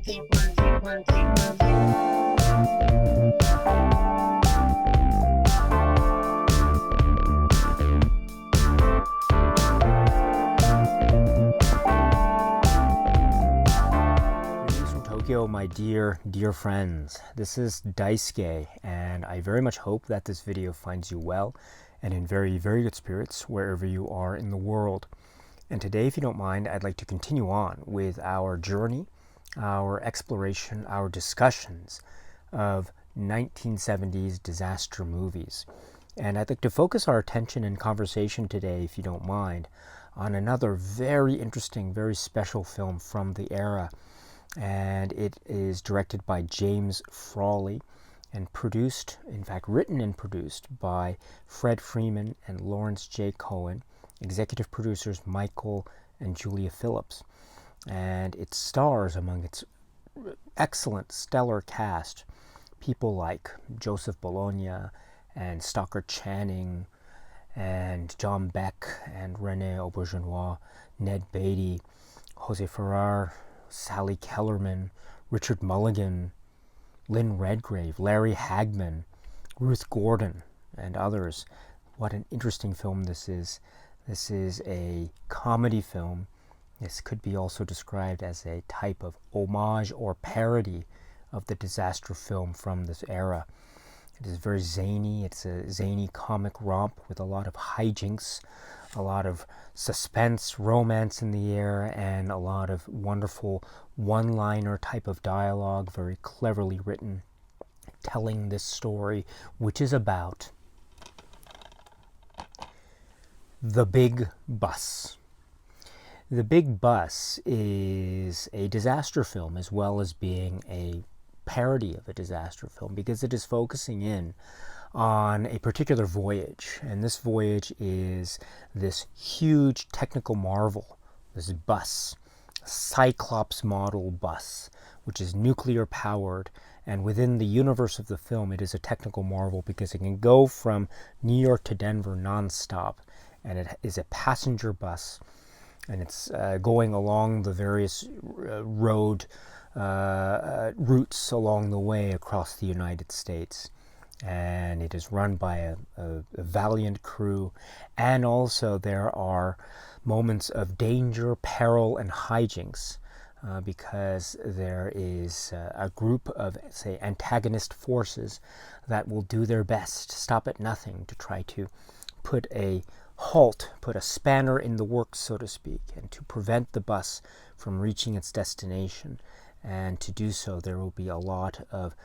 My dear friends, this is Daisuke, and I very much hope that this video finds you well and in very good spirits wherever you are in the world. And today, if you don't mind, I'd like to continue on with our journey, our exploration, our discussions of 1970s disaster movies. And I'd like to focus our attention and conversation today, if you don't mind, on another very interesting, very special film from the era. And it is directed by James Frawley and produced, in fact written and produced by Fred Freeman and Lawrence J. Cohen, executive producers Michael and Julia Phillips. And it stars among its excellent stellar cast people like Joseph Bologna and Stockard Channing and John Beck and Rene Auberjonois, Ned Beatty, Jose Ferrer, Sally Kellerman, Richard Mulligan, Lynn Redgrave, Larry Hagman, Ruth Gordon, and others. What an interesting film this is. This is a comedy film. This could be also described as a type of homage or parody of the disaster film from this era. It is very zany. It's a zany comic romp with a lot of hijinks, a lot of suspense, romance in the air, and a lot of wonderful one-liner type of dialogue, very cleverly written, telling this story, which is about The Big Bus. The Big Bus is a disaster film as well as being a parody of a disaster film because it is focusing in on a particular voyage, and this voyage is this huge technical marvel, this bus, Cyclops model bus, which is nuclear powered, and within the universe of the film it is a technical marvel because it can go from New York to Denver nonstop, and it is a passenger bus, and it's going along the various road routes along the way across the United States. And it is run by a valiant crew, and also there are moments of danger, peril, and hijinks because there is a group of, say, antagonist forces that will do their best, stop at nothing, to try to put a halt, put a spanner in the works, so to speak, and to prevent the bus from reaching its destination. And to do so, there will be a lot of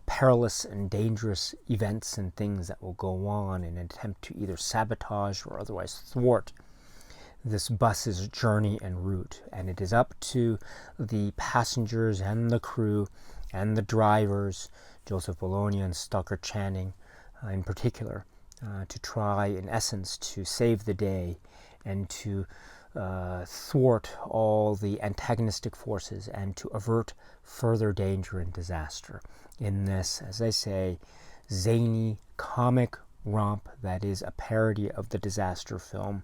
perilous and dangerous events and things that will go on in an attempt to either sabotage or otherwise thwart this bus's journey and route. And it is up to the passengers and the crew and the drivers, Joseph Bologna and Stockard Channing in particular, to try, in essence, to save the day and to thwart all the antagonistic forces and to avert further danger and disaster in this, as I say, zany comic romp that is a parody of the disaster film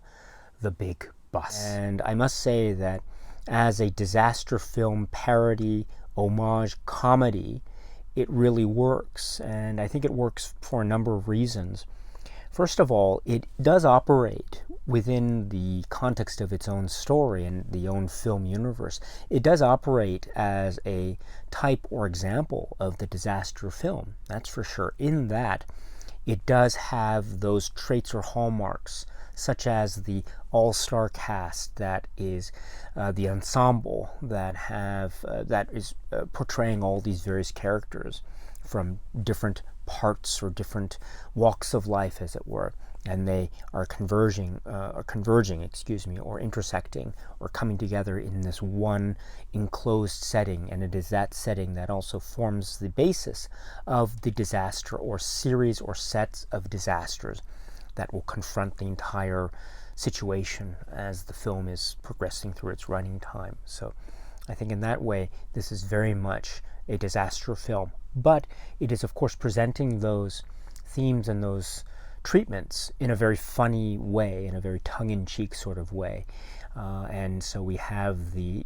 The Big Bus. And I must say that as a disaster film parody, homage, comedy, it really works, and I think it works for a number of reasons. First of all, it does operate within the context of its own story and the own film universe. It does operate as a type or example of the disaster film, that's for sure, in that it does have those traits or hallmarks, such as the all-star cast that is the ensemble that is portraying all these various characters from different parts or different walks of life, as it were, and they are converging, or intersecting, or coming together in this one enclosed setting. And it is that setting that also forms the basis of the disaster or series or sets of disasters that will confront the entire situation as the film is progressing through its running time. So I think in that way, this is very much a disaster film. But it is, of course, presenting those themes and those treatments in a very funny way, in a very tongue-in-cheek sort of way. and so we have the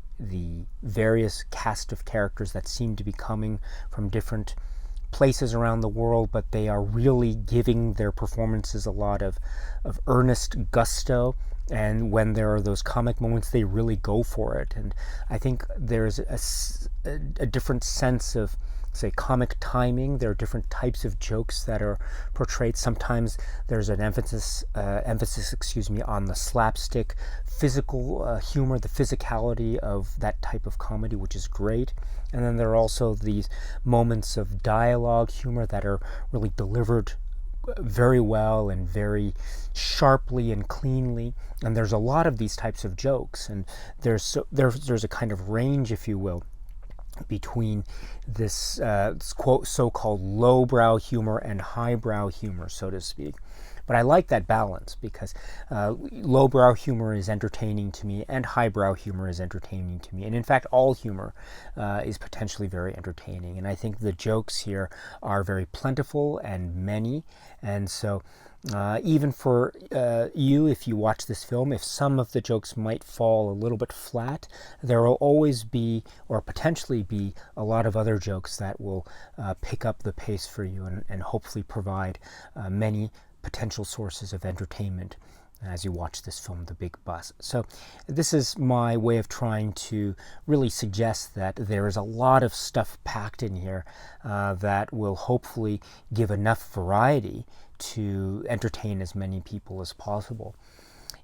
various cast of characters that seem to be coming from different places around the world, but they are really giving their performances a lot of earnest gusto. And when there are those comic moments, they really go for it. And I think there's a different sense of, say, comic timing. There are different types of jokes that are portrayed. Sometimes there's an emphasis, on the slapstick, physical humor, the physicality of that type of comedy, which is great. And then there are also these moments of dialogue humor that are really delivered very well and very sharply and cleanly. And there's a lot of these types of jokes, and there's a kind of range, if you will, between this so-called lowbrow humor and highbrow humor, so to speak. But I like that balance, because lowbrow humor is entertaining to me and highbrow humor is entertaining to me. And in fact, all humor is potentially very entertaining. And I think the jokes here are very plentiful and many. And so even for you, if you watch this film, if some of the jokes might fall a little bit flat, there will always be, or potentially be, a lot of other jokes that will pick up the pace for you and hopefully provide many potential sources of entertainment as you watch this film, The Big Bus. So this is my way of trying to really suggest that there is a lot of stuff packed in here that will hopefully give enough variety to entertain as many people as possible.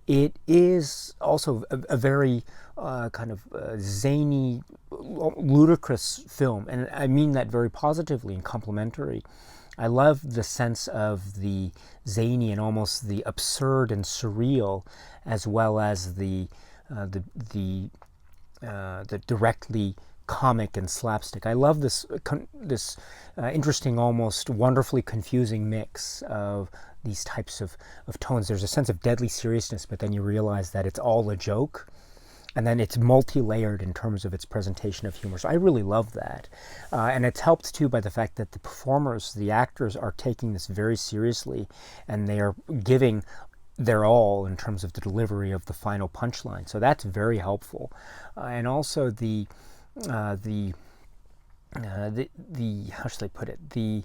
It is also a very kind of zany, ludicrous film, and I mean that very positively and complimentary. I love the sense of the zany and almost the absurd and surreal, as well as the directly comic and slapstick. I love this interesting, almost wonderfully confusing mix of these types of tones. There's a sense of deadly seriousness, but then you realize that it's all a joke. And then it's multi-layered in terms of its presentation of humor. So I really love that. And it's helped, too, by the fact that the performers, the actors, are taking this very seriously, and they are giving their all in terms of the delivery of the final punchline. So that's very helpful. And also how should I put it? The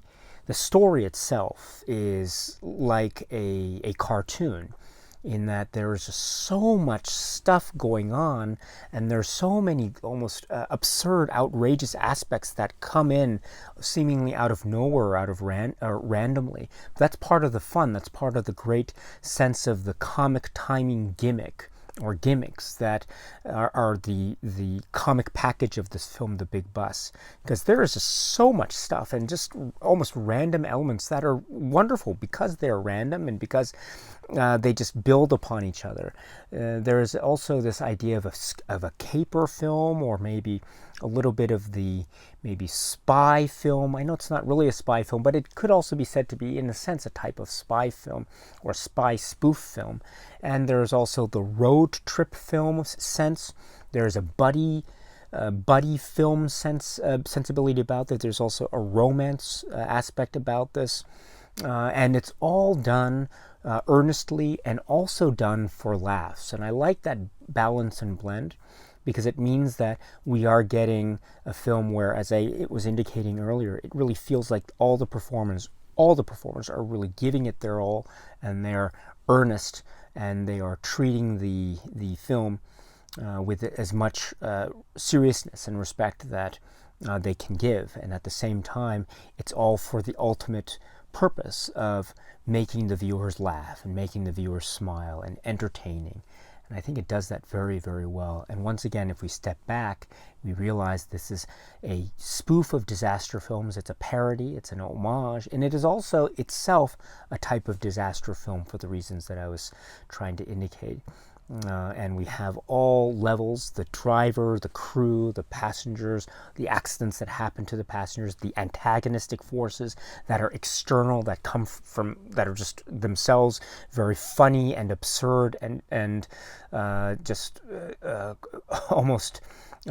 story itself is like a cartoon, in that there is just so much stuff going on, and there's so many almost absurd, outrageous aspects that come in seemingly out of nowhere, out of randomly. That's part of the fun. That's part of the great sense of the comic timing gimmick, or gimmicks, that are the comic package of this film, The Big Bus, because there is just so much stuff and just almost random elements that are wonderful because they're random and because they just build upon each other. There is also this idea of a caper film, or maybe a little bit of the maybe spy film. I know it's not really a spy film, but it could also be said to be, in a sense, a type of spy film or spy spoof film. And there's also the road trip film sense. There's a buddy film sensibility about this. There's also a romance aspect about this. And it's all done earnestly and also done for laughs. And I like that balance and blend, because it means that we are getting a film where, as I was indicating earlier, it really feels like all the performers are really giving it their all, and they're earnest, and they are treating the film with as much seriousness and respect that they can give. And at the same time, it's all for the ultimate purpose of making the viewers laugh and making the viewers smile and entertaining. And I think it does that very, very well. And once again, if we step back, we realize this is a spoof of disaster films. It's a parody, it's an homage, and it is also itself a type of disaster film for the reasons that I was trying to indicate. And we have all levels: the driver, the crew, the passengers, the accidents that happen to the passengers, the antagonistic forces that are external, that come from, that are just themselves very funny and absurd and just almost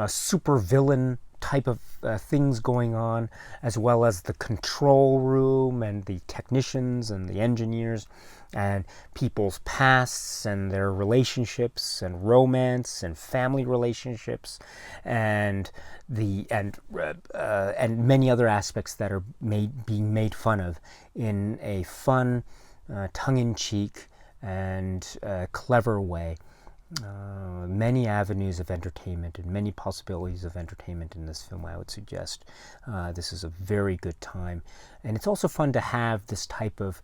super villain type of things going on, as well as the control room and the technicians and the engineers and people's pasts and their relationships and romance and family relationships and many other aspects that are being made fun of in a fun, tongue-in-cheek and clever way. Many avenues of entertainment and many possibilities of entertainment in this film, I would suggest. This is a very good time. And it's also fun to have this type of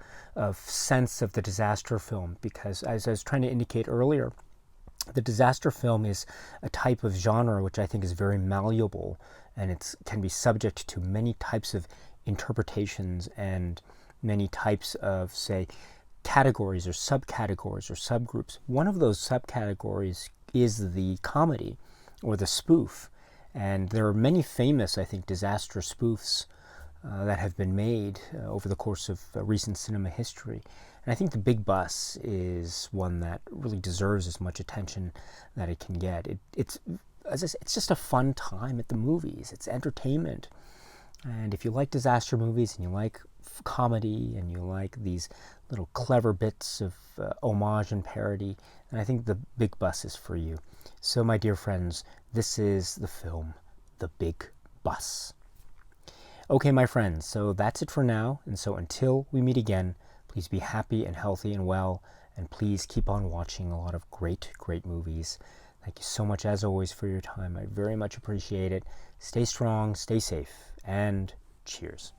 sense of the disaster film, because as I was trying to indicate earlier, the disaster film is a type of genre which I think is very malleable, and it can be subject to many types of interpretations and many types of, say, categories or subcategories or subgroups. One of those subcategories is the comedy or the spoof, and there are many famous, I think, disaster spoofs that have been made over the course of recent cinema history. And I think The Big Bus is one that really deserves as much attention that it can get. It's just a fun time at the movies. It's entertainment. And if you like disaster movies and you like comedy and you like these little clever bits of homage and parody, then I think The Big Bus is for you. So, my dear friends, this is the film The Big Bus. Okay, my friends, so that's it for now. And so until we meet again, please be happy and healthy and well, and please keep on watching a lot of great, great movies. Thank you so much, as always, for your time. I very much appreciate it. Stay strong, stay safe, and cheers.